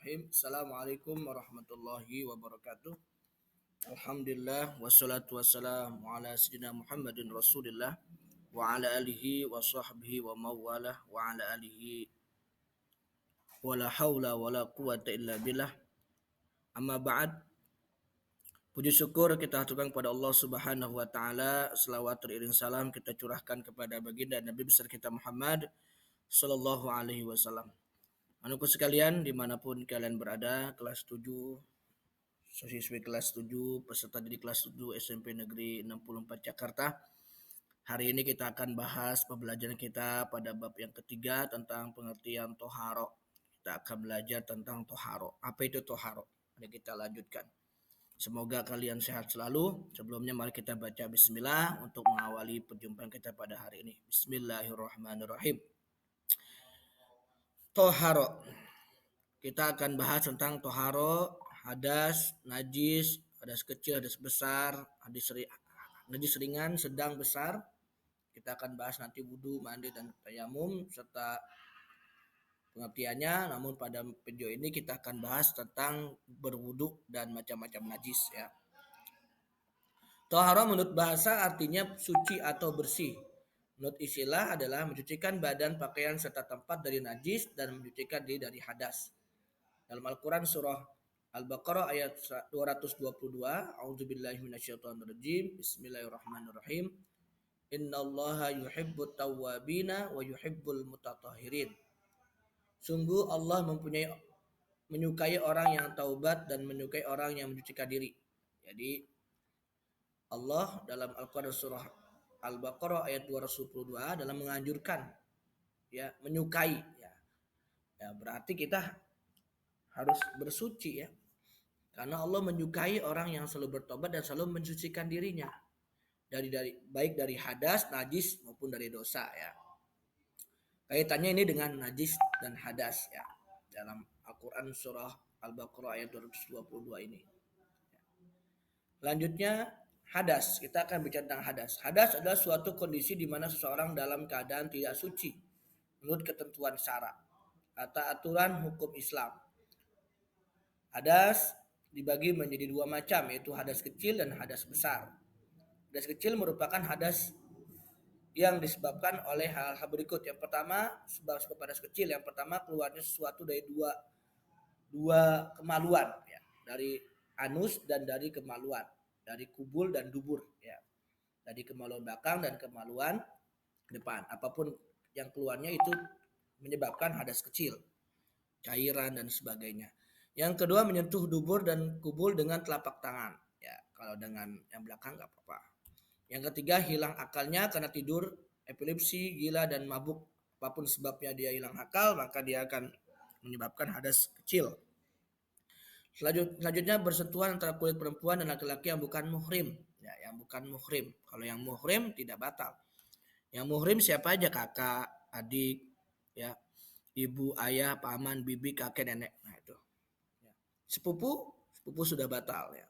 Bismillahirrahmanirrahim. Assalamualaikum warahmatullahi wabarakatuh. Alhamdulillah wassalatu wassalamu ala sayyidina Muhammadin Rasulillah wa ala alihi wa sahbihi wa mawalah wa ala alihi wa la hawla wa la quwata illa billah. Amma ba'd. Puji syukur kita haturkan kepada Allah Subhanahu wa taala. Selawat teriring salam kita curahkan kepada baginda Nabi besar kita Muhammad sallallahu alaihi wasallam. Anakku sekalian, dimanapun kalian berada, kelas 7, siswi kelas 7, peserta didik kelas 7 SMP Negeri 64 Jakarta. Hari ini kita akan bahas pembelajaran kita pada bab yang ketiga tentang pengertian toharo. Kita akan belajar tentang toharo. Apa itu toharo? Mari kita lanjutkan. Semoga kalian sehat selalu. Sebelumnya mari kita baca bismillah untuk mengawali perjumpaan kita pada hari ini. Bismillahirrahmanirrahim. Toharo. Kita akan bahas tentang toharo, hadas, najis, hadas kecil, hadas besar, najis ringan, sedang, besar. Kita akan bahas nanti wudu, mandi, dan tayamum serta pengertiannya. Namun pada video ini kita akan bahas tentang berwudu dan macam-macam najis ya. Toharo menurut bahasa artinya suci atau bersih. Menurut istilah adalah mencucikan badan, pakaian, serta tempat dari najis dan mencucikan diri dari hadas. Dalam Al-Quran surah Al-Baqarah ayat 222, A'udzubillahi minasyaitonirrajim, Bismillahirrahmanirrahim. Innallaha yuhibbut tawwabina wa yuhibbul mutatahhirin. Sungguh Allah menyukai orang yang taubat dan menyukai orang yang mencucikan diri. Jadi Allah dalam Al-Quran surah Al-Baqarah ayat 222 dalam menganjurkan ya, menyukai ya. Ya berarti kita harus bersuci ya. Karena Allah menyukai orang yang selalu bertobat dan selalu mensucikan dirinya dari baik dari hadas, najis maupun dari dosa ya. Kaitannya ini dengan najis dan hadas ya. Dalam Al-Qur'an surah Al-Baqarah ayat 222 ini. Lanjutnya hadas. Kita akan bicara tentang hadas. Hadas adalah suatu kondisi di mana seseorang dalam keadaan tidak suci menurut ketentuan syara atau aturan hukum Islam. Hadas dibagi menjadi dua macam, yaitu hadas kecil dan hadas besar. Hadas kecil merupakan hadas yang disebabkan oleh hal-hal berikut. Yang pertama, sebab hadas kecil. Yang pertama, keluarnya sesuatu dari dua kemaluan, ya, dari anus dan dari kemaluan, dari kubul dan dubur, ya, dari kemaluan belakang dan kemaluan depan. Apapun yang keluarnya itu menyebabkan hadas kecil, cairan dan sebagainya. Yang kedua, menyentuh dubur dan kubul dengan telapak tangan. Ya, kalau dengan yang belakang nggak apa-apa. Yang ketiga, hilang akalnya karena tidur, epilepsi, gila, dan mabuk. Apapun sebabnya dia hilang akal, maka dia akan menyebabkan hadas kecil. Selanjutnya, bersentuhan antara kulit perempuan dan laki-laki yang bukan muhrim. Ya, yang bukan muhrim. Kalau yang muhrim tidak batal. Yang muhrim siapa aja? Kakak, adik, ya, ibu, ayah, paman, bibi, kakek, nenek. Nah itu. Sepupu sudah batal ya.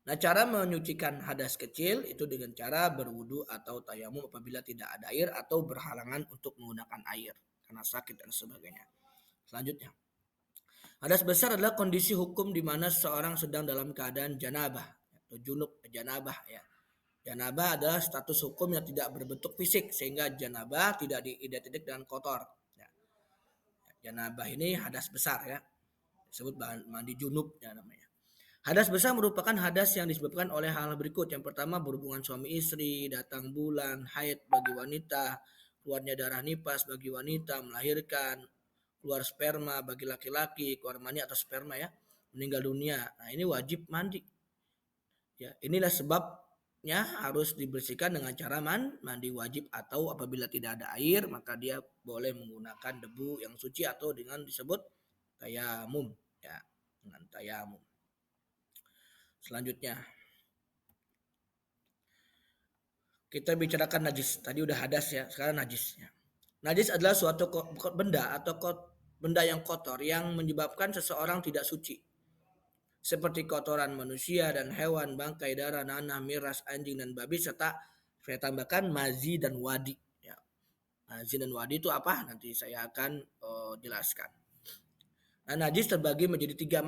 Nah, cara menyucikan hadas kecil itu dengan cara berwudu atau tayamum apabila tidak ada air atau berhalangan untuk menggunakan air karena sakit dan sebagainya. Selanjutnya, hadas besar adalah kondisi hukum di mana seseorang sedang dalam keadaan janabah atau junub janabah ya. Janabah adalah status hukum yang tidak berbentuk fisik sehingga janabah tidak diidentikan dengan kotor. Ya. Janabah ini hadas besar ya. Disebut mandi junub ya namanya. Hadas besar merupakan hadas yang disebabkan oleh hal berikut. Yang pertama, berhubungan suami istri, datang bulan, haid bagi wanita, keluarnya darah nifas bagi wanita, melahirkan, keluar sperma bagi laki-laki, keluar mani atau sperma ya, meninggal dunia. Nah, ini wajib mandi. Ya, inilah sebabnya harus dibersihkan dengan cara mandi wajib atau apabila tidak ada air maka dia boleh menggunakan debu yang suci atau dengan disebut tayamum ya, dengan tayamum. Selanjutnya kita bicarakan najis. Tadi udah hadas ya, sekarang najis ya. Najis adalah suatu benda atau benda yang kotor yang menyebabkan seseorang tidak suci. Seperti kotoran manusia dan hewan, bangkai, darah, nanah, miras, anjing dan babi serta saya tambahkan mazi dan wadi ya. Mazi dan wadi itu apa? Nanti saya akan jelaskan. Nah, najis terbagi menjadi 3